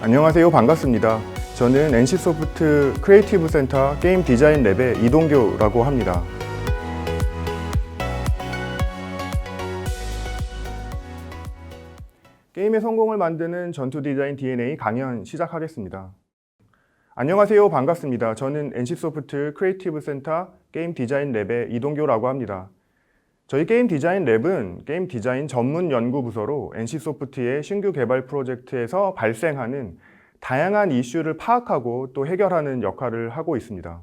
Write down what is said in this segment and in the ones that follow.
안녕하세요. 반갑습니다. 저는 NC소프트 크리에이티브 센터 게임 디자인 랩의 이동규라고 합니다. 게임의 성공을 만드는 전투 디자인 DNA 강연 시작하겠습니다. 안녕하세요. 반갑습니다. 저는 NC소프트 크리에이티브 센터 게임 디자인 랩의 이동규라고 합니다. 저희 게임 디자인 랩은 게임 디자인 전문 연구 부서로 NC소프트의 신규 개발 프로젝트에서 발생하는 다양한 이슈를 파악하고 또 해결하는 역할을 하고 있습니다.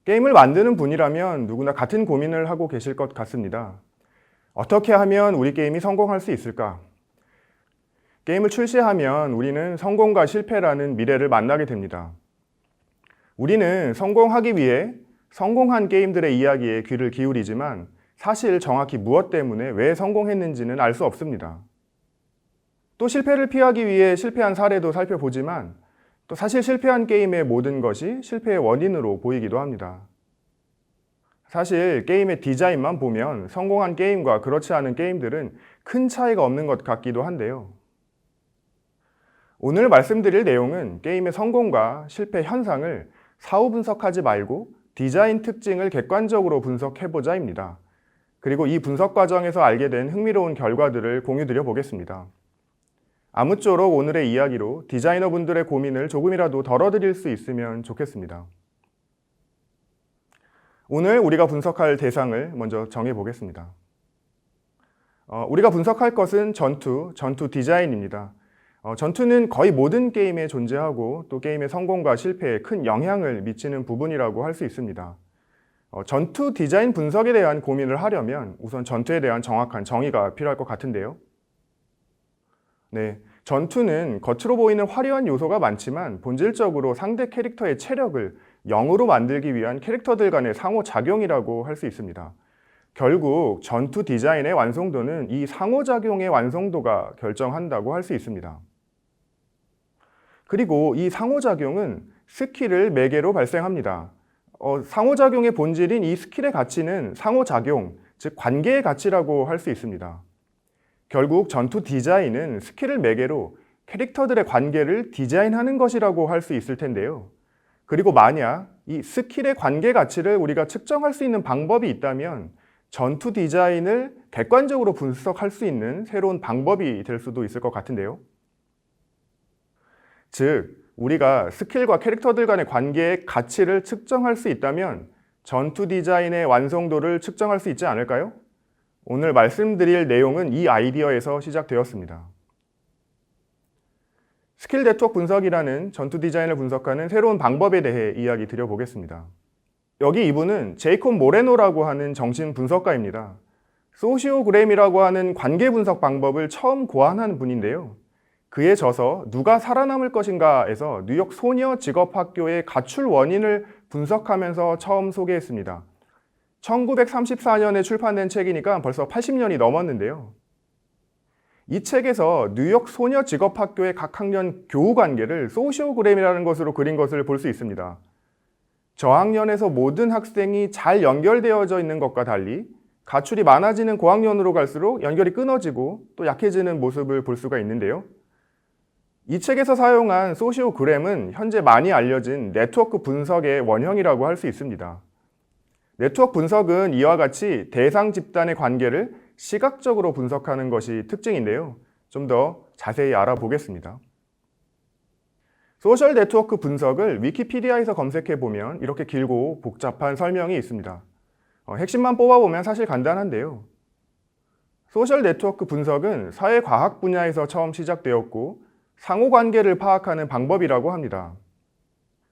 게임을 만드는 분이라면 누구나 같은 고민을 하고 계실 것 같습니다. 어떻게 하면 우리 게임이 성공할 수 있을까? 게임을 출시하면 우리는 성공과 실패라는 미래를 만나게 됩니다. 우리는 성공하기 위해 성공한 게임들의 이야기에 귀를 기울이지만 사실 정확히 무엇 때문에 왜 성공했는지는 알 수 없습니다. 또 실패를 피하기 위해 실패한 사례도 살펴보지만 또 사실 실패한 게임의 모든 것이 실패의 원인으로 보이기도 합니다. 사실 게임의 디자인만 보면 성공한 게임과 그렇지 않은 게임들은 큰 차이가 없는 것 같기도 한데요. 오늘 말씀드릴 내용은 게임의 성공과 실패 현상을 사후 분석하지 말고 디자인 특징을 객관적으로 분석해보자입니다. 그리고 이 분석 과정에서 알게 된 흥미로운 결과들을 공유드려 보겠습니다. 아무쪼록 오늘의 이야기로 디자이너분들의 고민을 조금이라도 덜어드릴 수 있으면 좋겠습니다. 오늘 우리가 분석할 대상을 먼저 정해보겠습니다. 우리가 분석할 것은 전투 디자인입니다. 전투는 거의 모든 게임에 존재하고 또 게임의 성공과 실패에 큰 영향을 미치는 부분이라고 할 수 있습니다. 전투 디자인 분석에 대한 고민을 하려면 우선 전투에 대한 정확한 정의가 필요할 것 같은데요. 네, 전투는 겉으로 보이는 화려한 요소가 많지만 본질적으로 상대 캐릭터의 체력을 0으로 만들기 위한 캐릭터들 간의 상호작용이라고 할 수 있습니다. 결국 전투 디자인의 완성도는 이 상호작용의 완성도가 결정한다고 할 수 있습니다. 그리고 이 상호작용은 스킬을 매개로 발생합니다. 상호작용의 본질인 이 스킬의 가치는 상호작용, 즉 관계의 가치라고 할 수 있습니다. 결국 전투 디자인은 스킬을 매개로 캐릭터들의 관계를 디자인하는 것이라고 할 수 있을 텐데요. 그리고 만약 이 스킬의 관계 가치를 우리가 측정할 수 있는 방법이 있다면 전투 디자인을 객관적으로 분석할 수 있는 새로운 방법이 될 수도 있을 것 같은데요. 즉, 우리가 스킬과 캐릭터들 간의 관계의 가치를 측정할 수 있다면 전투 디자인의 완성도를 측정할 수 있지 않을까요? 오늘 말씀드릴 내용은 이 아이디어에서 시작되었습니다. 스킬 네트워크 분석이라는 전투 디자인을 분석하는 새로운 방법에 대해 이야기 드려보겠습니다. 여기 이분은 제이콥 모레노라고 하는 정신 분석가입니다. 소시오그램이라고 하는 관계 분석 방법을 처음 고안한 분인데요. 그에 져서 누가 살아남을 것인가에서 뉴욕 소녀 직업학교의 가출 원인을 분석하면서 처음 소개했습니다. 1934년에 출판된 책이니까 벌써 80년이 넘었는데요. 이 책에서 뉴욕 소녀 직업학교의 각 학년 교우 관계를 소시오그램이라는 것으로 그린 것을 볼 수 있습니다. 저학년에서 모든 학생이 잘 연결되어져 있는 것과 달리 가출이 많아지는 고학년으로 갈수록 연결이 끊어지고 또 약해지는 모습을 볼 수가 있는데요. 이 책에서 사용한 소시오그램은 현재 많이 알려진 네트워크 분석의 원형이라고 할 수 있습니다. 네트워크 분석은 이와 같이 대상 집단의 관계를 시각적으로 분석하는 것이 특징인데요. 좀 더 자세히 알아보겠습니다. 소셜 네트워크 분석을 위키피디아에서 검색해보면 이렇게 길고 복잡한 설명이 있습니다. 핵심만 뽑아보면 사실 간단한데요. 소셜 네트워크 분석은 사회과학 분야에서 처음 시작되었고 상호관계를 파악하는 방법이라고 합니다.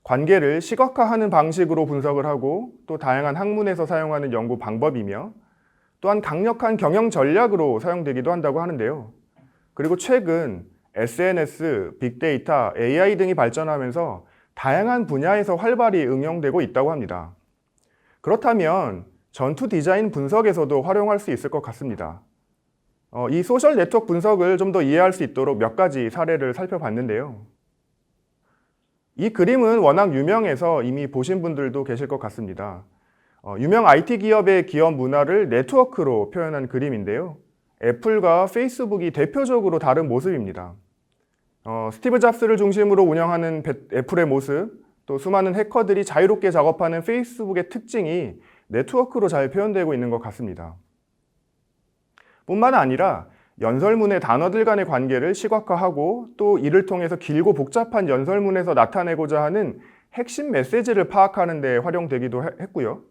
관계를 시각화하는 방식으로 분석을 하고 또 다양한 학문에서 사용하는 연구 방법이며 또한 강력한 경영 전략으로 사용되기도 한다고 하는데요. 그리고 최근 SNS, 빅데이터, AI 등이 발전하면서 다양한 분야에서 활발히 응용되고 있다고 합니다. 그렇다면 전투 디자인 분석에서도 활용할 수 있을 것 같습니다. 이 소셜 네트워크 분석을 좀 더 이해할 수 있도록 몇 가지 사례를 살펴봤는데요. 이 그림은 워낙 유명해서 이미 보신 분들도 계실 것 같습니다. 유명 IT 기업의 기업 문화를 네트워크로 표현한 그림인데요. 애플과 페이스북이 대표적으로 다른 모습입니다. 스티브 잡스를 중심으로 운영하는 애플의 모습, 또 수많은 해커들이 자유롭게 작업하는 페이스북의 특징이 네트워크로 잘 표현되고 있는 것 같습니다. 뿐만 아니라 연설문의 단어들 간의 관계를 시각화하고 또 이를 통해서 길고 복잡한 연설문에서 나타내고자 하는 핵심 메시지를 파악하는 데 활용되기도 했고요.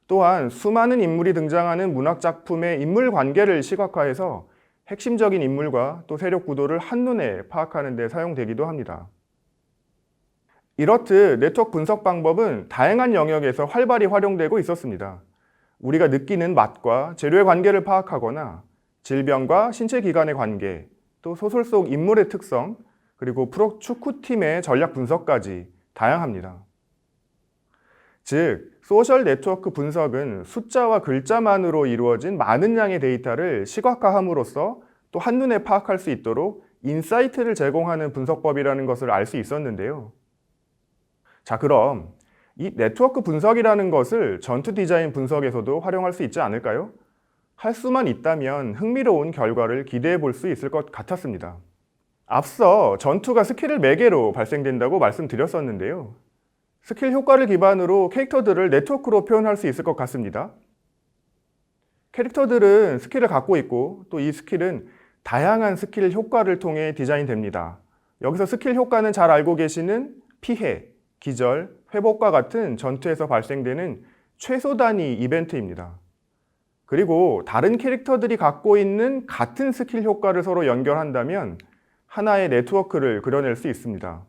또한 수많은 인물이 등장하는 문학 작품의 인물 관계를 시각화해서 핵심적인 인물과 또 세력 구도를 한눈에 파악하는 데 사용되기도 합니다. 이렇듯 네트워크 분석 방법은 다양한 영역에서 활발히 활용되고 있었습니다. 우리가 느끼는 맛과 재료의 관계를 파악하거나 질병과 신체 기관의 관계, 또 소설 속 인물의 특성, 그리고 프로 축구팀의 전략 분석까지 다양합니다. 즉, 소셜 네트워크 분석은 숫자와 글자만으로 이루어진 많은 양의 데이터를 시각화함으로써 또 한눈에 파악할 수 있도록 인사이트를 제공하는 분석법이라는 것을 알 수 있었는데요. 자, 그럼 이 네트워크 분석이라는 것을 전투 디자인 분석에서도 활용할 수 있지 않을까요? 할 수만 있다면 흥미로운 결과를 기대해 볼 수 있을 것 같았습니다. 앞서 전투가 스킬을 매개로 발생된다고 말씀드렸었는데요. 스킬 효과를 기반으로 캐릭터들을 네트워크로 표현할 수 있을 것 같습니다. 캐릭터들은 스킬을 갖고 있고 또 이 스킬은 다양한 스킬 효과를 통해 디자인됩니다. 여기서 스킬 효과는 잘 알고 계시는 피해, 기절, 회복과 같은 전투에서 발생되는 최소 단위 이벤트입니다. 그리고 다른 캐릭터들이 갖고 있는 같은 스킬 효과를 서로 연결한다면 하나의 네트워크를 그려낼 수 있습니다.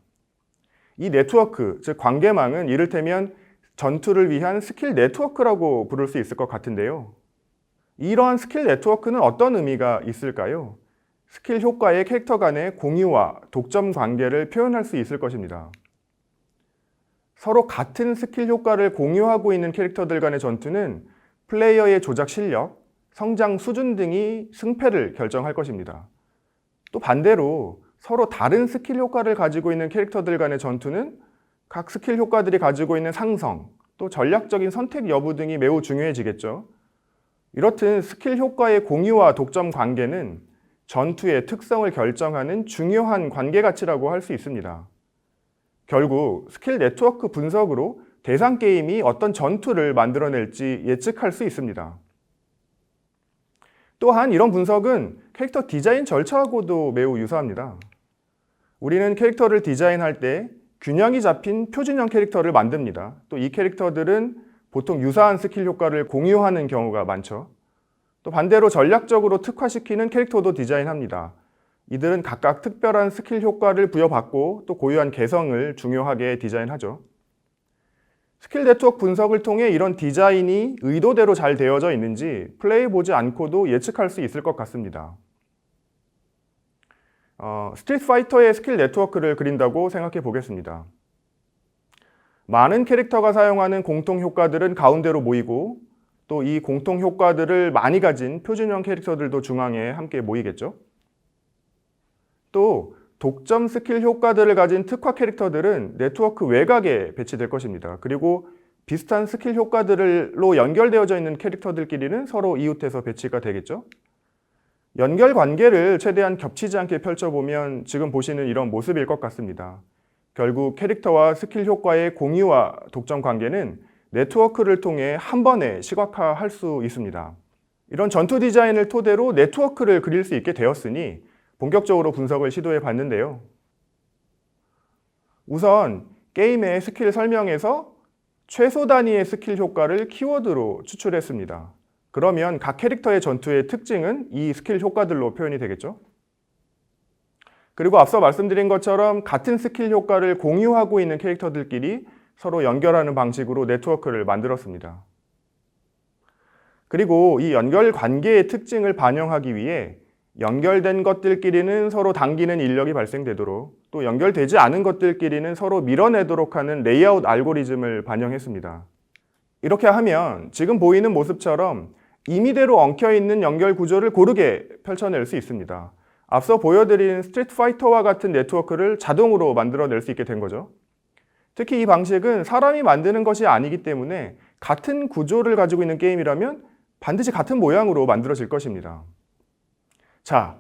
이 네트워크, 즉 관계망은 이를테면 전투를 위한 스킬 네트워크라고 부를 수 있을 것 같은데요. 이러한 스킬 네트워크는 어떤 의미가 있을까요? 스킬 효과의 캐릭터 간의 공유와 독점 관계를 표현할 수 있을 것입니다. 서로 같은 스킬 효과를 공유하고 있는 캐릭터들 간의 전투는 플레이어의 조작 실력, 성장 수준 등이 승패를 결정할 것입니다. 또 반대로 서로 다른 스킬 효과를 가지고 있는 캐릭터들 간의 전투는 각 스킬 효과들이 가지고 있는 상성, 또 전략적인 선택 여부 등이 매우 중요해지겠죠. 이렇듯 스킬 효과의 공유와 독점 관계는 전투의 특성을 결정하는 중요한 관계 가치라고 할 수 있습니다. 결국 스킬 네트워크 분석으로 대상 게임이 어떤 전투를 만들어낼지 예측할 수 있습니다. 또한 이런 분석은 캐릭터 디자인 절차하고도 매우 유사합니다. 우리는 캐릭터를 디자인할 때 균형이 잡힌 표준형 캐릭터를 만듭니다. 또 이 캐릭터들은 보통 유사한 스킬 효과를 공유하는 경우가 많죠. 또 반대로 전략적으로 특화시키는 캐릭터도 디자인합니다. 이들은 각각 특별한 스킬 효과를 부여받고 또 고유한 개성을 중요하게 디자인하죠. 스킬 네트워크 분석을 통해 이런 디자인이 의도대로 잘 되어져 있는지 플레이 보지 않고도 예측할 수 있을 것 같습니다. 스트리트 파이터의 스킬 네트워크를 그린다고 생각해 보겠습니다. 많은 캐릭터가 사용하는 공통 효과들은 가운데로 모이고 또 이 공통 효과들을 많이 가진 표준형 캐릭터들도 중앙에 함께 모이겠죠. 또 독점 스킬 효과들을 가진 특화 캐릭터들은 네트워크 외곽에 배치될 것입니다. 그리고 비슷한 스킬 효과들로 연결되어져 있는 캐릭터들끼리는 서로 이웃해서 배치가 되겠죠. 연결 관계를 최대한 겹치지 않게 펼쳐보면 지금 보시는 이런 모습일 것 같습니다. 결국 캐릭터와 스킬 효과의 공유와 독점 관계는 네트워크를 통해 한 번에 시각화할 수 있습니다. 이런 전투 디자인을 토대로 네트워크를 그릴 수 있게 되었으니 본격적으로 분석을 시도해 봤는데요. 우선 게임의 스킬 설명에서 최소 단위의 스킬 효과를 키워드로 추출했습니다. 그러면 각 캐릭터의 전투의 특징은 이 스킬 효과들로 표현이 되겠죠. 그리고 앞서 말씀드린 것처럼 같은 스킬 효과를 공유하고 있는 캐릭터들끼리 서로 연결하는 방식으로 네트워크를 만들었습니다. 그리고 이 연결 관계의 특징을 반영하기 위해 연결된 것들끼리는 서로 당기는 인력이 발생되도록 또 연결되지 않은 것들끼리는 서로 밀어내도록 하는 레이아웃 알고리즘을 반영했습니다. 이렇게 하면 지금 보이는 모습처럼 임의대로 엉켜있는 연결 구조를 고르게 펼쳐낼 수 있습니다. 앞서 보여드린 스트리트 파이터와 같은 네트워크를 자동으로 만들어낼 수 있게 된 거죠. 특히 이 방식은 사람이 만드는 것이 아니기 때문에 같은 구조를 가지고 있는 게임이라면 반드시 같은 모양으로 만들어질 것입니다. 자,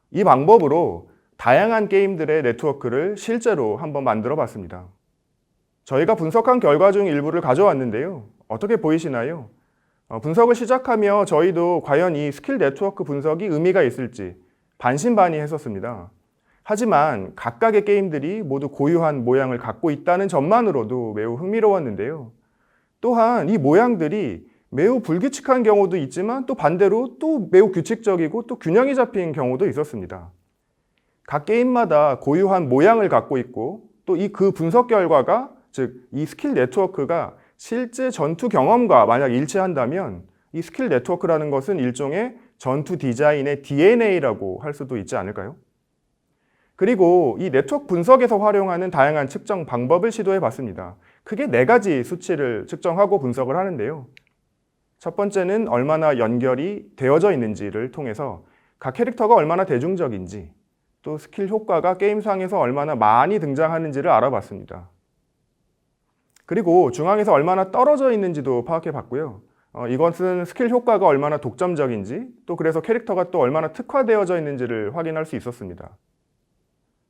이 방법으로 다양한 게임들의 네트워크를 실제로 한번 만들어 봤습니다. 저희가 분석한 결과 중 일부를 가져왔는데요. 어떻게 보이시나요? 분석을 시작하며 저희도 과연 이 스킬 네트워크 분석이 의미가 있을지 반신반의했었습니다. 하지만 각각의 게임들이 모두 고유한 모양을 갖고 있다는 점만으로도 매우 흥미로웠는데요. 또한 이 모양들이 매우 불규칙한 경우도 있지만 또 반대로 또 매우 규칙적이고 또 균형이 잡힌 경우도 있었습니다. 각 게임마다 고유한 모양을 갖고 있고 또 그 분석 결과가 즉 이 스킬 네트워크가 실제 전투 경험과 만약 일치한다면 이 스킬 네트워크라는 것은 일종의 전투 디자인의 DNA라고 할 수도 있지 않을까요? 그리고 이 네트워크 분석에서 활용하는 다양한 측정 방법을 시도해 봤습니다. 크게 4가지 수치를 측정하고 분석을 하는데요. 첫 번째는 얼마나 연결이 되어져 있는지를 통해서 각 캐릭터가 얼마나 대중적인지 또 스킬 효과가 게임상에서 얼마나 많이 등장하는지를 알아봤습니다. 그리고 중앙에서 얼마나 떨어져 있는지도 파악해 봤고요. 이것은 스킬 효과가 얼마나 독점적인지 또 그래서 캐릭터가 또 얼마나 특화되어져 있는지를 확인할 수 있었습니다.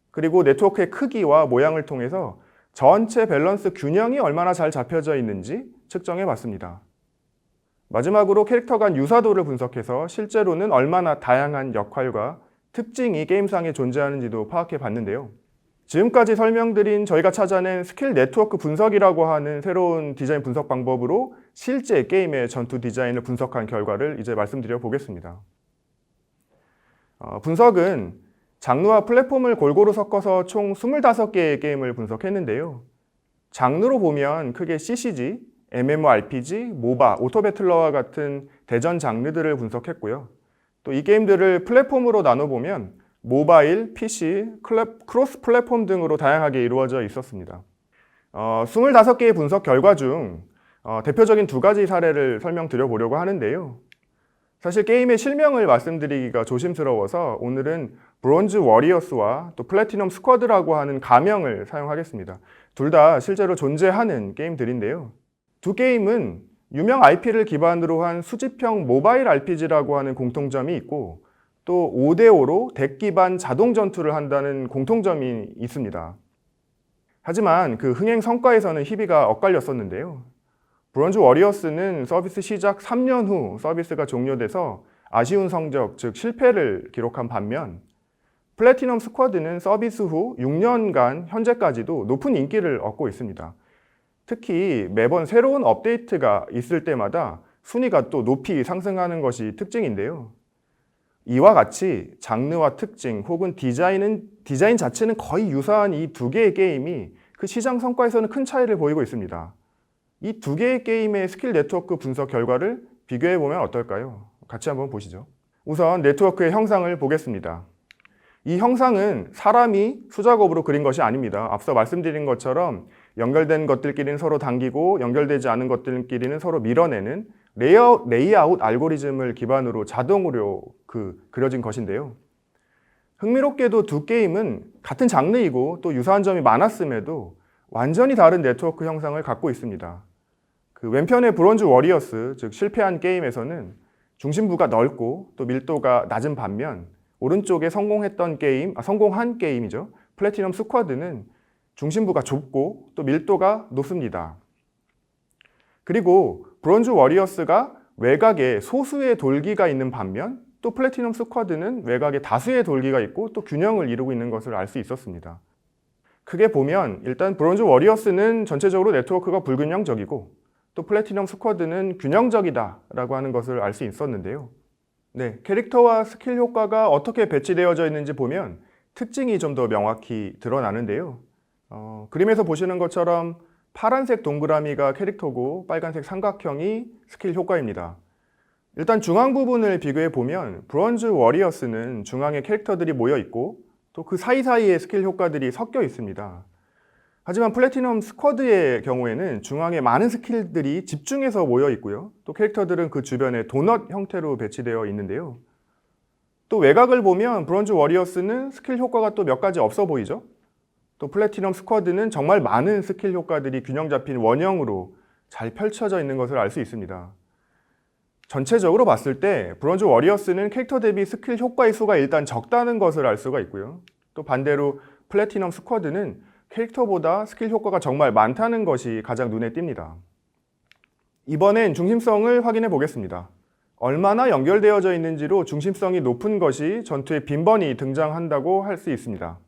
그리고 네트워크의 크기와 모양을 통해서 전체 밸런스 균형이 얼마나 잘 잡혀져 있는지 측정해 봤습니다. 마지막으로 캐릭터 간 유사도를 분석해서 실제로는 얼마나 다양한 역할과 특징이 게임상에 존재하는지도 파악해 봤는데요. 지금까지 설명드린 저희가 찾아낸 스킬 네트워크 분석이라고 하는 새로운 디자인 분석 방법으로 실제 게임의 전투 디자인을 분석한 결과를 이제 말씀드려 보겠습니다. 분석은 장르와 플랫폼을 골고루 섞어서 총 25개의 게임을 분석했는데요. 장르로 보면 크게 CCG, MMORPG, 모바, 오토배틀러와 같은 대전 장르들을 분석했고요. 또 이 게임들을 플랫폼으로 나눠보면 모바일, PC, 크로스 플랫폼 등으로 다양하게 이루어져 있었습니다. 25개의 분석 결과 중 대표적인 2가지 사례를 설명드려 보려고 하는데요. 사실 게임의 실명을 말씀드리기가 조심스러워서 오늘은 브론즈 워리어스와 또 플래티넘 스쿼드라고 하는 가명을 사용하겠습니다. 둘 다 실제로 존재하는 게임들인데요. 두 게임은 유명 IP를 기반으로 한 수집형 모바일 RPG라고 하는 공통점이 있고 또 5대5로 덱 기반 자동 전투를 한다는 공통점이 있습니다. 하지만 그 흥행 성과에서는 희비가 엇갈렸었는데요. 브론즈 워리어스는 서비스 시작 3년 후 서비스가 종료돼서 아쉬운 성적, 즉 실패를 기록한 반면 플래티넘 스쿼드는 서비스 후 6년간 현재까지도 높은 인기를 얻고 있습니다. 특히 매번 새로운 업데이트가 있을 때마다 순위가 또 높이 상승하는 것이 특징인데요. 이와 같이 장르와 특징 혹은 디자인 자체는 거의 유사한 이 2개의 게임이 그 시장 성과에서는 큰 차이를 보이고 있습니다. 이 2개의 게임의 스킬 네트워크 분석 결과를 비교해 보면 어떨까요? 같이 한번 보시죠. 우선 네트워크의 형상을 보겠습니다. 이 형상은 사람이 수작업으로 그린 것이 아닙니다. 앞서 말씀드린 것처럼 연결된 것들끼리는 서로 당기고 연결되지 않은 것들끼리는 서로 밀어내는 레이아웃 알고리즘을 기반으로 자동으로 그려진 것인데요. 흥미롭게도 2 게임은 같은 장르이고 또 유사한 점이 많았음에도 완전히 다른 네트워크 형상을 갖고 있습니다. 왼편의 브론즈 워리어스, 즉 실패한 게임에서는 중심부가 넓고 또 밀도가 낮은 반면 오른쪽에 성공한 게임이죠. 플래티넘 스쿼드는 중심부가 좁고 또 밀도가 높습니다. 그리고 브론즈 워리어스가 외곽에 소수의 돌기가 있는 반면 또 플래티넘 스쿼드는 외곽에 다수의 돌기가 있고 또 균형을 이루고 있는 것을 알 수 있었습니다. 크게 보면 일단 브론즈 워리어스는 전체적으로 네트워크가 불균형적이고 또 플래티넘 스쿼드는 균형적이다라고 하는 것을 알 수 있었는데요. 네, 캐릭터와 스킬 효과가 어떻게 배치되어져 있는지 보면 특징이 좀 더 명확히 드러나는데요. 그림에서 보시는 것처럼 파란색 동그라미가 캐릭터고 빨간색 삼각형이 스킬 효과입니다. 일단 중앙 부분을 비교해 보면 브론즈 워리어스는 중앙에 캐릭터들이 모여 있고 또 그 사이사이에 스킬 효과들이 섞여 있습니다. 하지만 플래티넘 스쿼드의 경우에는 중앙에 많은 스킬들이 집중해서 모여 있고요. 또 캐릭터들은 그 주변에 도넛 형태로 배치되어 있는데요. 또 외곽을 보면 브론즈 워리어스는 스킬 효과가 또 몇 가지 없어 보이죠? 또 플래티넘 스쿼드는 정말 많은 스킬 효과들이 균형 잡힌 원형으로 잘 펼쳐져 있는 것을 알 수 있습니다. 전체적으로 봤을 때 브론즈 워리어스는 캐릭터 대비 스킬 효과의 수가 일단 적다는 것을 알 수가 있고요. 또 반대로 플래티넘 스쿼드는 캐릭터보다 스킬 효과가 정말 많다는 것이 가장 눈에 띕니다. 이번엔 중심성을 확인해 보겠습니다. 얼마나 연결되어져 있는지로 중심성이 높은 것이 전투에 빈번히 등장한다고 할 수 있습니다.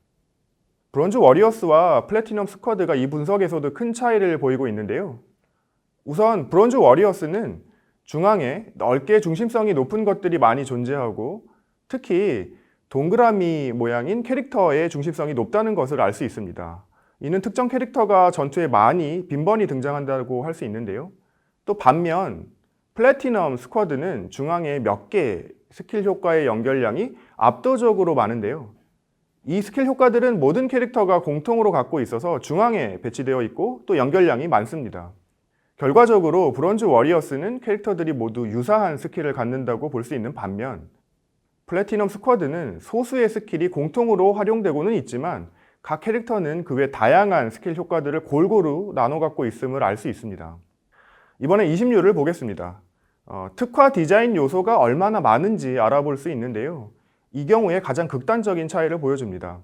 브론즈 워리어스와 플래티넘 스쿼드가 이 분석에서도 큰 차이를 보이고 있는데요. 우선 브론즈 워리어스는 중앙에 넓게 중심성이 높은 것들이 많이 존재하고 특히 동그라미 모양인 캐릭터의 중심성이 높다는 것을 알 수 있습니다. 이는 특정 캐릭터가 전투에 많이 빈번히 등장한다고 할 수 있는데요. 또 반면 플래티넘 스쿼드는 중앙에 몇 개 스킬 효과의 연결량이 압도적으로 많은데요. 이 스킬 효과들은 모든 캐릭터가 공통으로 갖고 있어서 중앙에 배치되어 있고 또 연결량이 많습니다. 결과적으로 브론즈 워리어스는 캐릭터들이 모두 유사한 스킬을 갖는다고 볼 수 있는 반면 플래티넘 스쿼드는 소수의 스킬이 공통으로 활용되고는 있지만 각 캐릭터는 그 외 다양한 스킬 효과들을 골고루 나눠 갖고 있음을 알 수 있습니다. 이번에 20류를 보겠습니다. 특화 디자인 요소가 얼마나 많은지 알아볼 수 있는데요. 이 경우에 가장 극단적인 차이를 보여줍니다.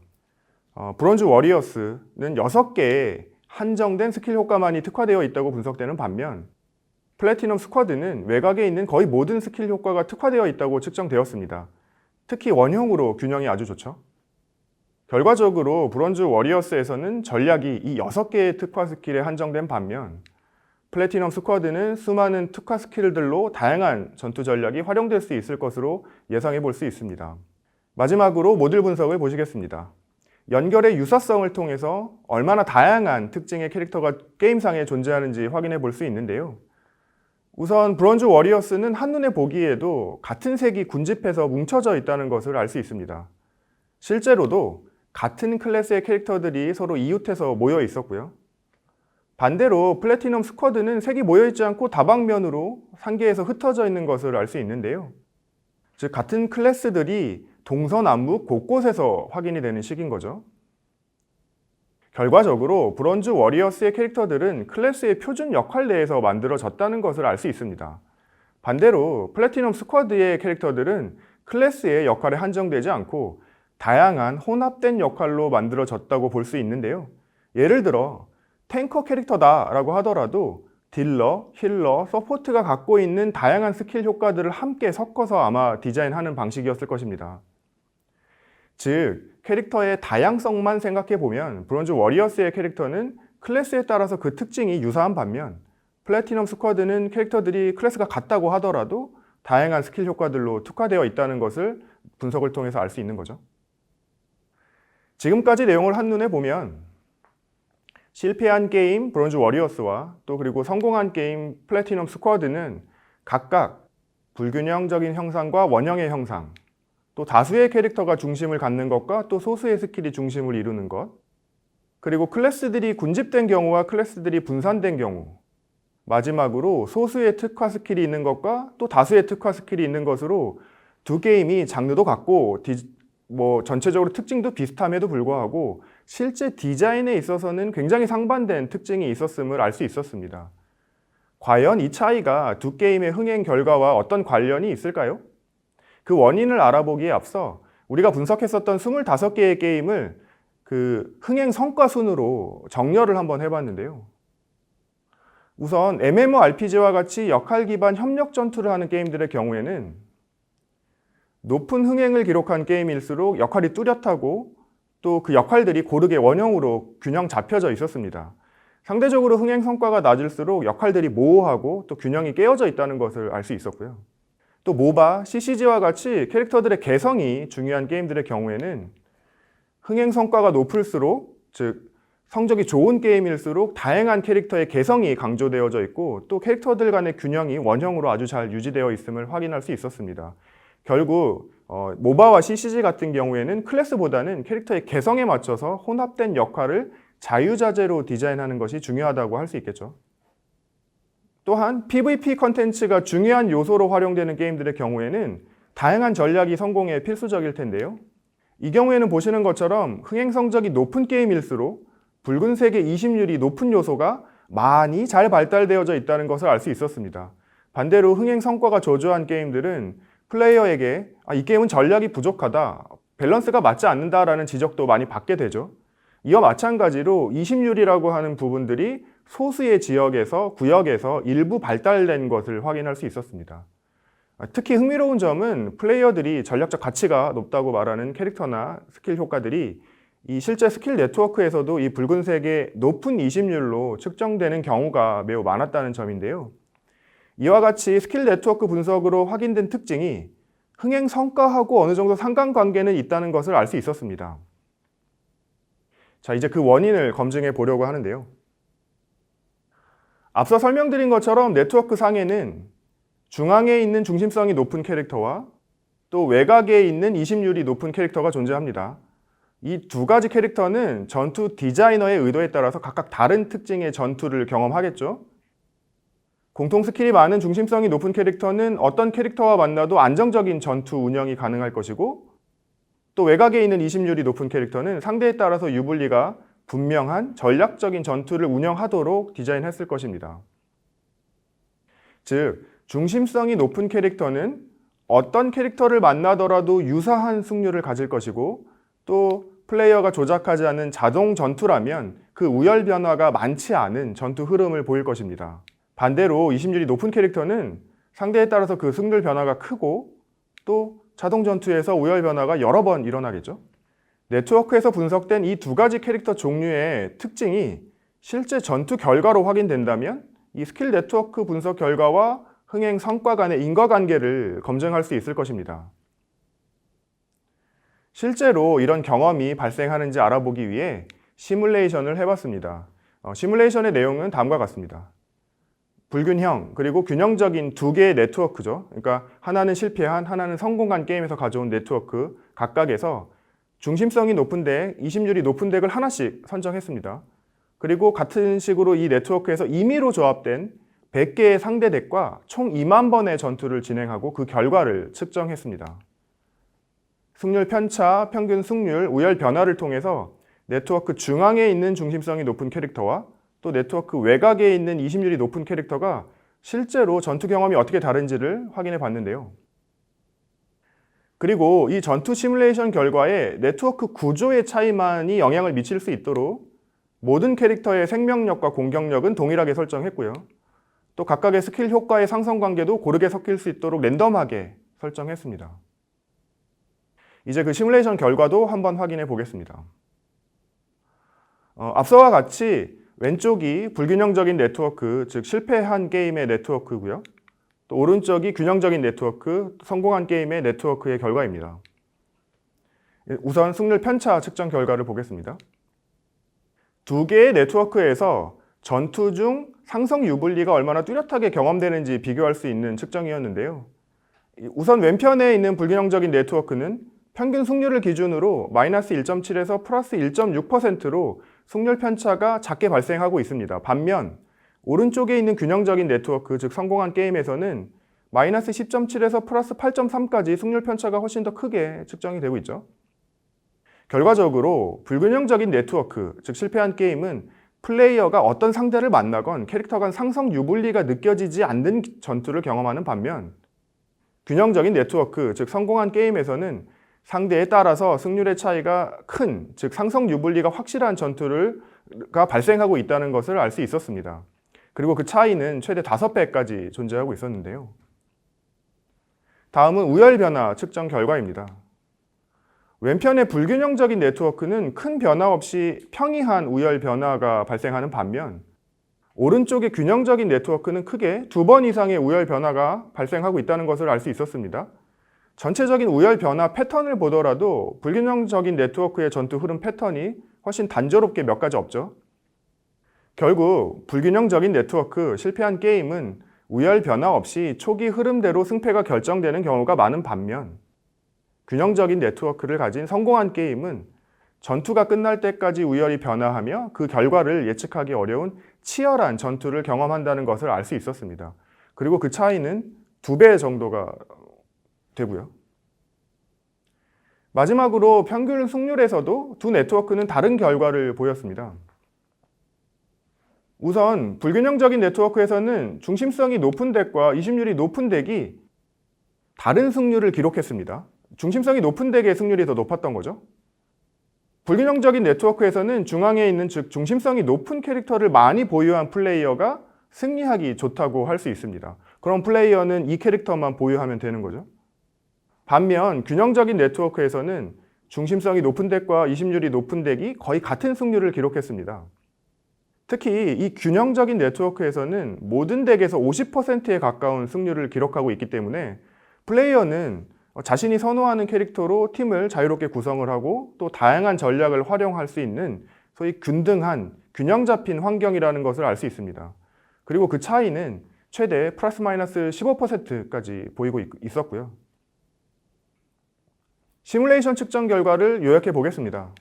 브론즈 워리어스는 6개의 한정된 스킬 효과만이 특화되어 있다고 분석되는 반면 플래티넘 스쿼드는 외곽에 있는 거의 모든 스킬 효과가 특화되어 있다고 측정되었습니다. 특히 원형으로 균형이 아주 좋죠. 결과적으로 브론즈 워리어스에서는 전략이 이 6개의 특화 스킬에 한정된 반면 플래티넘 스쿼드는 수많은 특화 스킬들로 다양한 전투 전략이 활용될 수 있을 것으로 예상해 볼 수 있습니다. 마지막으로 모듈 분석을 보시겠습니다. 연결의 유사성을 통해서 얼마나 다양한 특징의 캐릭터가 게임상에 존재하는지 확인해 볼 수 있는데요. 우선 브론즈 워리어스는 한눈에 보기에도 같은 색이 군집해서 뭉쳐져 있다는 것을 알 수 있습니다. 실제로도 같은 클래스의 캐릭터들이 서로 이웃해서 모여 있었고요. 반대로 플래티넘 스쿼드는 색이 모여있지 않고 다방면으로 상계에서 흩어져 있는 것을 알 수 있는데요. 즉 같은 클래스들이 동서남북 곳곳에서 확인이 되는 식인 거죠. 결과적으로 브론즈 워리어스의 캐릭터들은 클래스의 표준 역할 내에서 만들어졌다는 것을 알 수 있습니다. 반대로 플래티넘 스쿼드의 캐릭터들은 클래스의 역할에 한정되지 않고 다양한 혼합된 역할로 만들어졌다고 볼 수 있는데요. 예를 들어 탱커 캐릭터다라고 하더라도 딜러, 힐러, 서포트가 갖고 있는 다양한 스킬 효과들을 함께 섞어서 아마 디자인하는 방식이었을 것입니다. 즉, 캐릭터의 다양성만 생각해보면 브론즈 워리어스의 캐릭터는 클래스에 따라서 그 특징이 유사한 반면 플래티넘 스쿼드는 캐릭터들이 클래스가 같다고 하더라도 다양한 스킬 효과들로 특화되어 있다는 것을 분석을 통해서 알 수 있는 거죠. 지금까지 내용을 한눈에 보면 실패한 게임 브론즈 워리어스와 또 그리고 성공한 게임 플래티넘 스쿼드는 각각 불균형적인 형상과 원형의 형상, 또 다수의 캐릭터가 중심을 갖는 것과 또 소수의 스킬이 중심을 이루는 것, 그리고 클래스들이 군집된 경우와 클래스들이 분산된 경우, 마지막으로 소수의 특화 스킬이 있는 것과 또 다수의 특화 스킬이 있는 것으로 두 게임이 장르도 같고 전체적으로 특징도 비슷함에도 불구하고 실제 디자인에 있어서는 굉장히 상반된 특징이 있었음을 알 수 있었습니다. 과연 이 차이가 두 게임의 흥행 결과와 어떤 관련이 있을까요? 그 원인을 알아보기에 앞서 우리가 분석했었던 25개의 게임을 그 흥행 성과 순으로 정렬을 한번 해봤는데요. 우선 MMORPG와 같이 역할 기반 협력 전투를 하는 게임들의 경우에는 높은 흥행을 기록한 게임일수록 역할이 뚜렷하고 또 그 역할들이 고르게 원형으로 균형 잡혀져 있었습니다. 상대적으로 흥행 성과가 낮을수록 역할들이 모호하고 또 균형이 깨어져 있다는 것을 알 수 있었고요. 또 모바, CCG와 같이 캐릭터들의 개성이 중요한 게임들의 경우에는 흥행 성과가 높을수록, 즉 성적이 좋은 게임일수록 다양한 캐릭터의 개성이 강조되어져 있고 또 캐릭터들 간의 균형이 원형으로 아주 잘 유지되어 있음을 확인할 수 있었습니다. 결국 모바와 CCG 같은 경우에는 클래스보다는 캐릭터의 개성에 맞춰서 혼합된 역할을 자유자재로 디자인하는 것이 중요하다고 할 수 있겠죠. 또한 PVP 컨텐츠가 중요한 요소로 활용되는 게임들의 경우에는 다양한 전략이 성공에 필수적일 텐데요. 이 경우에는 보시는 것처럼 흥행 성적이 높은 게임일수록 붉은색의 20률이 높은 요소가 많이 잘 발달되어져 있다는 것을 알 수 있었습니다. 반대로 흥행 성과가 저조한 게임들은 플레이어에게 이 게임은 전략이 부족하다, 밸런스가 맞지 않는다라는 지적도 많이 받게 되죠. 이와 마찬가지로 20률이라고 하는 부분들이 소수의 지역에서, 구역에서 일부 발달된 것을 확인할 수 있었습니다. 특히 흥미로운 점은 플레이어들이 전략적 가치가 높다고 말하는 캐릭터나 스킬 효과들이 이 실제 스킬 네트워크에서도 이 붉은색의 높은 20률로 측정되는 경우가 매우 많았다는 점인데요. 이와 같이 스킬 네트워크 분석으로 확인된 특징이 흥행 성과하고 어느 정도 상관관계는 있다는 것을 알 수 있었습니다. 자, 이제 그 원인을 검증해 보려고 하는데요. 앞서 설명드린 것처럼 네트워크 상에는 중앙에 있는 중심성이 높은 캐릭터와 또 외곽에 있는 20률이 높은 캐릭터가 존재합니다. 이 두 가지 캐릭터는 전투 디자이너의 의도에 따라서 각각 다른 특징의 전투를 경험하겠죠. 공통 스킬이 많은 중심성이 높은 캐릭터는 어떤 캐릭터와 만나도 안정적인 전투 운영이 가능할 것이고, 또 외곽에 있는 20률이 높은 캐릭터는 상대에 따라서 유불리가 분명한 전략적인 전투를 운영하도록 디자인했을 것입니다. 즉, 중심성이 높은 캐릭터는 어떤 캐릭터를 만나더라도 유사한 승률을 가질 것이고, 또 플레이어가 조작하지 않은 자동 전투라면 그 우열 변화가 많지 않은 전투 흐름을 보일 것입니다. 반대로 20률이 높은 캐릭터는 상대에 따라서 그 승률 변화가 크고, 또 자동 전투에서 우열 변화가 여러 번 일어나겠죠. 네트워크에서 분석된 이 두 가지 캐릭터 종류의 특징이 실제 전투 결과로 확인된다면 이 스킬 네트워크 분석 결과와 흥행 성과 간의 인과관계를 검증할 수 있을 것입니다. 실제로 이런 경험이 발생하는지 알아보기 위해 시뮬레이션을 해봤습니다. 시뮬레이션의 내용은 다음과 같습니다. 불균형 그리고 균형적인 두 개의 네트워크죠. 그러니까 하나는 실패한, 하나는 성공한 게임에서 가져온 네트워크 각각에서 중심성이 높은 덱, 20률이 높은 덱을 하나씩 선정했습니다. 그리고 같은 식으로 이 네트워크에서 임의로 조합된 100개의 상대 덱과 총 2만 번의 전투를 진행하고 그 결과를 측정했습니다. 승률 편차, 평균 승률, 우열 변화를 통해서 네트워크 중앙에 있는 중심성이 높은 캐릭터와 또 네트워크 외곽에 있는 20률이 높은 캐릭터가 실제로 전투 경험이 어떻게 다른지를 확인해 봤는데요. 그리고 이 전투 시뮬레이션 결과에 네트워크 구조의 차이만이 영향을 미칠 수 있도록 모든 캐릭터의 생명력과 공격력은 동일하게 설정했고요. 또 각각의 스킬 효과의 상성관계도 고르게 섞일 수 있도록 랜덤하게 설정했습니다. 이제 그 시뮬레이션 결과도 한번 확인해 보겠습니다. 앞서와 같이 왼쪽이 불균형적인 네트워크, 즉 실패한 게임의 네트워크고요. 또 오른쪽이 균형적인 네트워크, 성공한 게임의 네트워크의 결과입니다. 우선 승률 편차 측정 결과를 보겠습니다. 두 개의 네트워크에서 전투 중 상성 유불리가 얼마나 뚜렷하게 경험되는지 비교할 수 있는 측정이었는데요. 우선 왼편에 있는 불균형적인 네트워크는 평균 승률을 기준으로 마이너스 1.7에서 플러스 1.6%로 승률 편차가 작게 발생하고 있습니다. 반면 오른쪽에 있는 균형적인 네트워크, 즉 성공한 게임에서는 마이너스 10.7에서 플러스 8.3까지 승률 편차가 훨씬 더 크게 측정이 되고 있죠. 결과적으로 불균형적인 네트워크, 즉 실패한 게임은 플레이어가 어떤 상대를 만나건 캐릭터 간 상성 유불리가 느껴지지 않는 전투를 경험하는 반면 균형적인 네트워크, 즉 성공한 게임에서는 상대에 따라서 승률의 차이가 큰, 즉 상성 유불리가 확실한 전투가 발생하고 있다는 것을 알 수 있었습니다. 그리고 그 차이는 최대 5배까지 존재하고 있었는데요. 다음은 우열 변화 측정 결과입니다. 왼편의 불균형적인 네트워크는 큰 변화 없이 평이한 우열 변화가 발생하는 반면 오른쪽의 균형적인 네트워크는 크게 2번 이상의 우열 변화가 발생하고 있다는 것을 알 수 있었습니다. 전체적인 우열 변화 패턴을 보더라도 불균형적인 네트워크의 전투 흐름 패턴이 훨씬 단조롭게 몇 가지 없죠. 결국 불균형적인 네트워크, 실패한 게임은 우열 변화 없이 초기 흐름대로 승패가 결정되는 경우가 많은 반면 균형적인 네트워크를 가진 성공한 게임은 전투가 끝날 때까지 우열이 변화하며 그 결과를 예측하기 어려운 치열한 전투를 경험한다는 것을 알 수 있었습니다. 그리고 그 차이는 2배 정도가 되고요. 마지막으로 평균 승률에서도 두 네트워크는 다른 결과를 보였습니다. 우선 불균형적인 네트워크에서는 중심성이 높은 덱과 20률이 높은 덱이 다른 승률을 기록했습니다. 중심성이 높은 덱의 승률이 더 높았던 거죠. 불균형적인 네트워크에서는 중앙에 있는, 즉 중심성이 높은 캐릭터를 많이 보유한 플레이어가 승리하기 좋다고 할 수 있습니다. 그럼 플레이어는 이 캐릭터만 보유하면 되는 거죠. 반면 균형적인 네트워크에서는 중심성이 높은 덱과 이심률이 높은 덱이 거의 같은 승률을 기록했습니다. 특히 이 균형적인 네트워크에서는 모든 덱에서 50%에 가까운 승률을 기록하고 있기 때문에 플레이어는 자신이 선호하는 캐릭터로 팀을 자유롭게 구성을 하고 또 다양한 전략을 활용할 수 있는 소위 균등한, 균형 잡힌 환경이라는 것을 알 수 있습니다. 그리고 그 차이는 최대 플러스 마이너스 15%까지 보이고 있었고요. 시뮬레이션 측정 결과를 요약해 보겠습니다.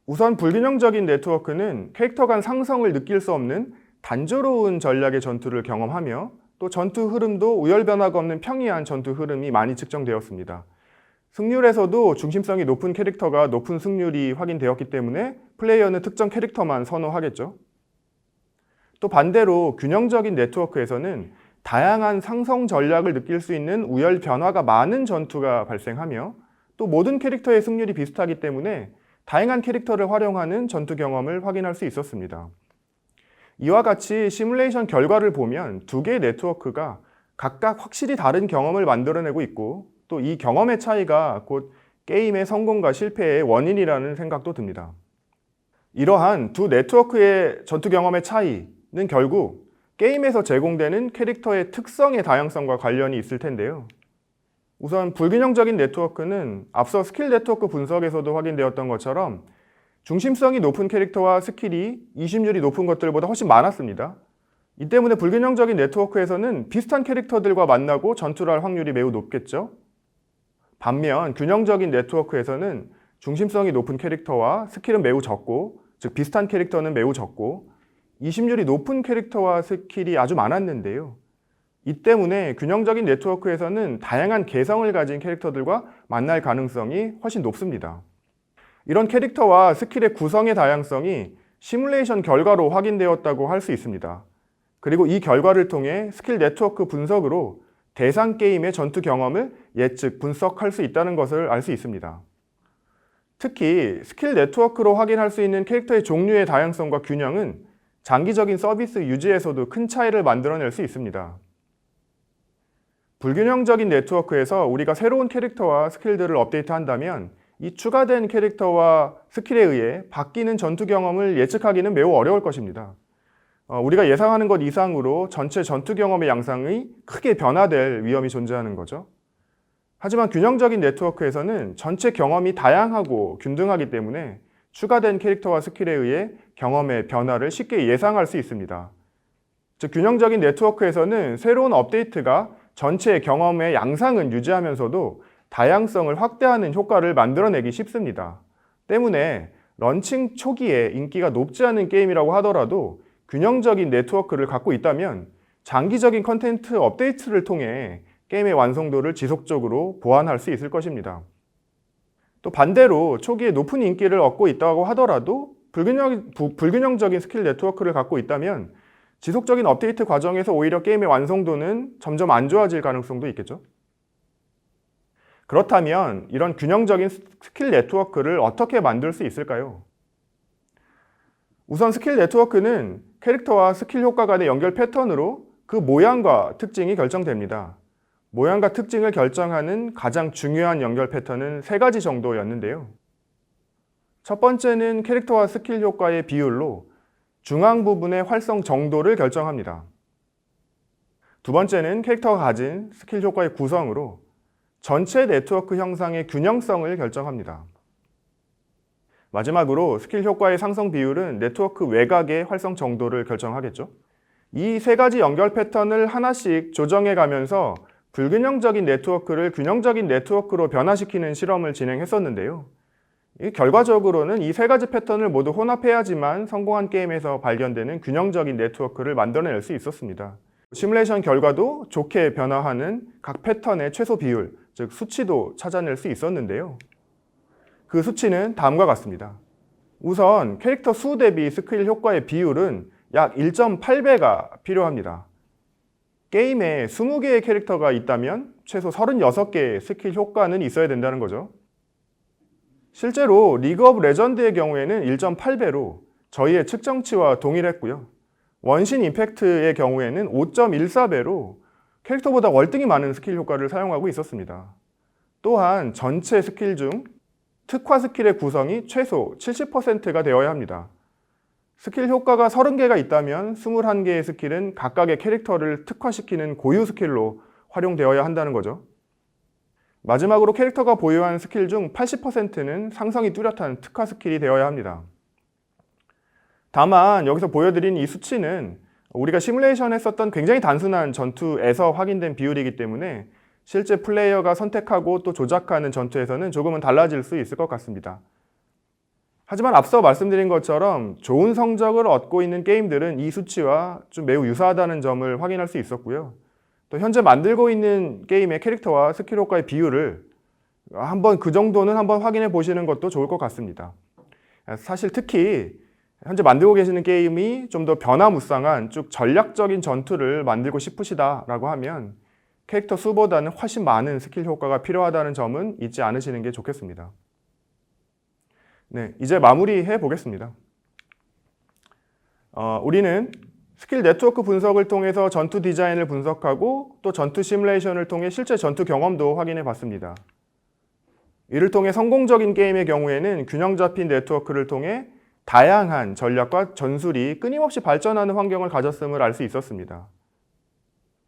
우선 불균형적인 네트워크는 캐릭터 간 상성을 느낄 수 없는 단조로운 전략의 전투를 경험하며 또 전투 흐름도 우열 변화가 없는 평이한 전투 흐름이 많이 측정되었습니다. 승률에서도 중심성이 높은 캐릭터가 높은 승률이 확인되었기 때문에 플레이어는 특정 캐릭터만 선호하겠죠. 또 반대로 균형적인 네트워크에서는 다양한 상성 전략을 느낄 수 있는 우열 변화가 많은 전투가 발생하며 또 모든 캐릭터의 승률이 비슷하기 때문에 다양한 캐릭터를 활용하는 전투 경험을 확인할 수 있었습니다. 이와 같이 시뮬레이션 결과를 보면 두 개의 네트워크가 각각 확실히 다른 경험을 만들어내고 있고 또 이 경험의 차이가 곧 게임의 성공과 실패의 원인이라는 생각도 듭니다. 이러한 두 네트워크의 전투 경험의 차이는 결국 게임에서 제공되는 캐릭터의 특성의 다양성과 관련이 있을 텐데요. 우선 불균형적인 네트워크는 앞서 스킬 네트워크 분석에서도 확인되었던 것처럼 중심성이 높은 캐릭터와 스킬이 이심률이 높은 것들보다 훨씬 많았습니다. 이 때문에 불균형적인 네트워크에서는 비슷한 캐릭터들과 만나고 전투를 할 확률이 매우 높겠죠. 반면 균형적인 네트워크에서는 중심성이 높은 캐릭터와 스킬은 매우 적고, 즉 비슷한 캐릭터는 매우 적고 이심률이 높은 캐릭터와 스킬이 아주 많았는데요. 이 때문에 균형적인 네트워크에서는 다양한 개성을 가진 캐릭터들과 만날 가능성이 훨씬 높습니다. 이런 캐릭터와 스킬의 구성의 다양성이 시뮬레이션 결과로 확인되었다고 할 수 있습니다. 그리고 이 결과를 통해 스킬 네트워크 분석으로 대상 게임의 전투 경험을 예측, 분석할 수 있다는 것을 알 수 있습니다. 특히 스킬 네트워크로 확인할 수 있는 캐릭터의 종류의 다양성과 균형은 장기적인 서비스 유지에서도 큰 차이를 만들어낼 수 있습니다. 불균형적인 네트워크에서 우리가 새로운 캐릭터와 스킬들을 업데이트한다면 이 추가된 캐릭터와 스킬에 의해 바뀌는 전투 경험을 예측하기는 매우 어려울 것입니다. 우리가 예상하는 것 이상으로 전체 전투 경험의 양상이 크게 변화될 위험이 존재하는 거죠. 하지만 균형적인 네트워크에서는 전체 경험이 다양하고 균등하기 때문에 추가된 캐릭터와 스킬에 의해 경험의 변화를 쉽게 예상할 수 있습니다. 즉, 균형적인 네트워크에서는 새로운 업데이트가 전체 경험의 양상은 유지하면서도 다양성을 확대하는 효과를 만들어내기 쉽습니다. 때문에 런칭 초기에 인기가 높지 않은 게임이라고 하더라도 균형적인 네트워크를 갖고 있다면 장기적인 컨텐츠 업데이트를 통해 게임의 완성도를 지속적으로 보완할 수 있을 것입니다. 또 반대로 초기에 높은 인기를 얻고 있다고 하더라도 불균형적인 스킬 네트워크를 갖고 있다면 지속적인 업데이트 과정에서 오히려 게임의 완성도는 점점 안 좋아질 가능성도 있겠죠. 그렇다면 이런 균형적인 스킬 네트워크를 어떻게 만들 수 있을까요? 우선 스킬 네트워크는 캐릭터와 스킬 효과 간의 연결 패턴으로 그 모양과 특징이 결정됩니다. 모양과 특징을 결정하는 가장 중요한 연결 패턴은 3가지 정도였는데요. 첫 번째는 캐릭터와 스킬 효과의 비율로 중앙 부분의 활성 정도를 결정합니다. 두 번째는 캐릭터가 가진 스킬 효과의 구성으로 전체 네트워크 형상의 균형성을 결정합니다. 마지막으로 스킬 효과의 상성 비율은 네트워크 외곽의 활성 정도를 결정하겠죠. 이 3가지 연결 패턴을 하나씩 조정해 가면서 불균형적인 네트워크를 균형적인 네트워크로 변화시키는 실험을 진행했었는데요. 결과적으로는 이 3가지 패턴을 모두 혼합해야지만 성공한 게임에서 발견되는 균형적인 네트워크를 만들어낼 수 있었습니다. 시뮬레이션 결과도 좋게 변화하는 각 패턴의 최소 비율, 즉 수치도 찾아낼 수 있었는데요. 그 수치는 다음과 같습니다. 우선 캐릭터 수 대비 스킬 효과의 비율은 약 1.8배가 필요합니다. 게임에 20개의 캐릭터가 있다면 최소 36개의 스킬 효과는 있어야 된다는 거죠. 실제로 리그 오브 레전드의 경우에는 1.8배로 저희의 측정치와 동일했고요. 원신 임팩트의 경우에는 5.14배로 캐릭터보다 월등히 많은 스킬 효과를 사용하고 있었습니다. 또한 전체 스킬 중 특화 스킬의 구성이 최소 70%가 되어야 합니다. 스킬 효과가 30개가 있다면 21개의 스킬은 각각의 캐릭터를 특화시키는 고유 스킬로 활용되어야 한다는 거죠. 마지막으로 캐릭터가 보유한 스킬 중 80%는 상성이 뚜렷한 특화 스킬이 되어야 합니다. 다만 여기서 보여드린 이 수치는 우리가 시뮬레이션 했었던 굉장히 단순한 전투에서 확인된 비율이기 때문에 실제 플레이어가 선택하고 또 조작하는 전투에서는 조금은 달라질 수 있을 것 같습니다. 하지만 앞서 말씀드린 것처럼 좋은 성적을 얻고 있는 게임들은 이 수치와 좀 매우 유사하다는 점을 확인할 수 있었고요. 또 현재 만들고 있는 게임의 캐릭터와 스킬 효과의 비율을 그 정도는 한번 확인해 보시는 것도 좋을 것 같습니다. 사실 특히 현재 만들고 계시는 게임이 좀 더 변화무쌍한 쭉 전략적인 전투를 만들고 싶으시다라고 하면 캐릭터 수보다는 훨씬 많은 스킬 효과가 필요하다는 점은 잊지 않으시는 게 좋겠습니다. 네, 이제 마무리해 보겠습니다. 우리는 스킬 네트워크 분석을 통해서 전투 디자인을 분석하고 또 전투 시뮬레이션을 통해 실제 전투 경험도 확인해 봤습니다. 이를 통해 성공적인 게임의 경우에는 균형 잡힌 네트워크를 통해 다양한 전략과 전술이 끊임없이 발전하는 환경을 가졌음을 알 수 있었습니다.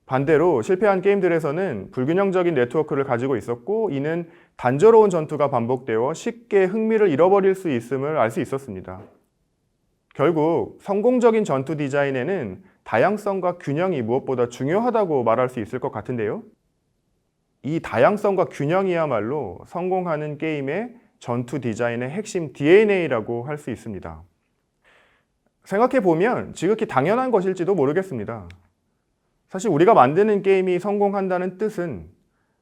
반대로 실패한 게임들에서는 불균형적인 네트워크를 가지고 있었고 이는 단조로운 전투가 반복되어 쉽게 흥미를 잃어버릴 수 있음을 알 수 있었습니다. 결국 성공적인 전투 디자인에는 다양성과 균형이 무엇보다 중요하다고 말할 수 있을 것 같은데요. 이 다양성과 균형이야말로 성공하는 게임의 전투 디자인의 핵심 DNA라고 할 수 있습니다. 생각해보면 지극히 당연한 것일지도 모르겠습니다. 사실 우리가 만드는 게임이 성공한다는 뜻은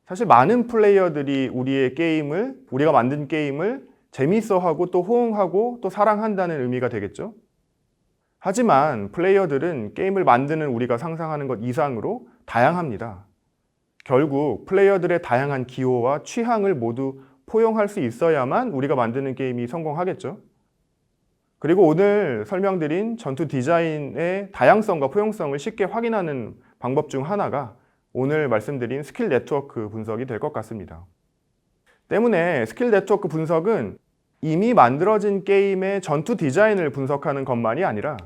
사실 많은 플레이어들이 우리가 만든 게임을 재미있어하고 또 호응하고 또 사랑한다는 의미가 되겠죠. 하지만 플레이어들은 게임을 만드는 우리가 상상하는 것 이상으로 다양합니다. 결국 플레이어들의 다양한 기호와 취향을 모두 포용할 수 있어야만 우리가 만드는 게임이 성공하겠죠. 그리고 오늘 설명드린 전투 디자인의 다양성과 포용성을 쉽게 확인하는 방법 중 하나가 오늘 말씀드린 스킬 네트워크 분석이 될 것 같습니다. 때문에 스킬 네트워크 분석은 이미 만들어진 게임의 전투 디자인을 분석하는 것만이 아니라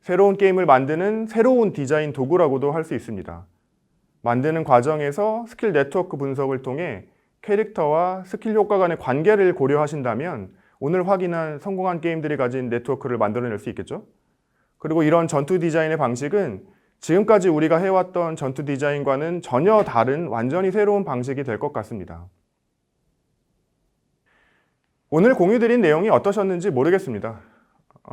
새로운 게임을 만드는 새로운 디자인 도구라고도 할 수 있습니다. 만드는 과정에서 스킬 네트워크 분석을 통해 캐릭터와 스킬 효과 간의 관계를 고려하신다면 오늘 확인한 성공한 게임들이 가진 네트워크를 만들어낼 수 있겠죠. 그리고 이런 전투 디자인의 방식은 지금까지 우리가 해왔던 전투 디자인과는 전혀 다른 완전히 새로운 방식이 될 것 같습니다. 오늘 공유드린 내용이 어떠셨는지 모르겠습니다.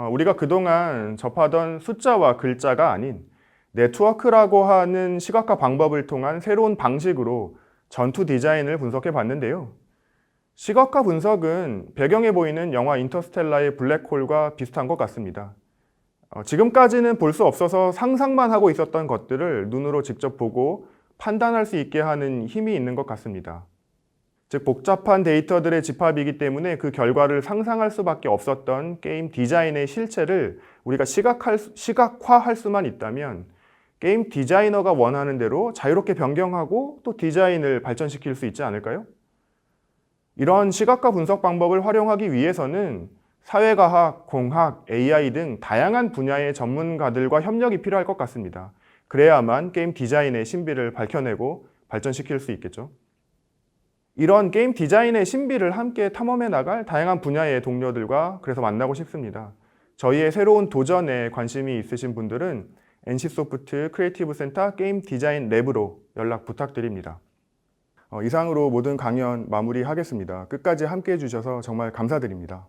우리가 그동안 접하던 숫자와 글자가 아닌 네트워크라고 하는 시각화 방법을 통한 새로운 방식으로 전투 디자인을 분석해 봤는데요. 시각화 분석은 배경에 보이는 영화 인터스텔라의 블랙홀과 비슷한 것 같습니다. 지금까지는 볼 수 없어서 상상만 하고 있었던 것들을 눈으로 직접 보고 판단할 수 있게 하는 힘이 있는 것 같습니다. 즉 복잡한 데이터들의 집합이기 때문에 그 결과를 상상할 수밖에 없었던 게임 디자인의 실체를 우리가 시각화할 수만 있다면 게임 디자이너가 원하는 대로 자유롭게 변경하고 또 디자인을 발전시킬 수 있지 않을까요? 이런 시각화 분석 방법을 활용하기 위해서는 사회과학, 공학, AI 등 다양한 분야의 전문가들과 협력이 필요할 것 같습니다. 그래야만 게임 디자인의 신비를 밝혀내고 발전시킬 수 있겠죠. 이런 게임 디자인의 신비를 함께 탐험해 나갈 다양한 분야의 동료들과 그래서 만나고 싶습니다. 저희의 새로운 도전에 관심이 있으신 분들은 NC소프트 크리에이티브 센터 게임 디자인 랩으로 연락 부탁드립니다. 이상으로 모든 강연 마무리하겠습니다. 끝까지 함께 해주셔서 정말 감사드립니다.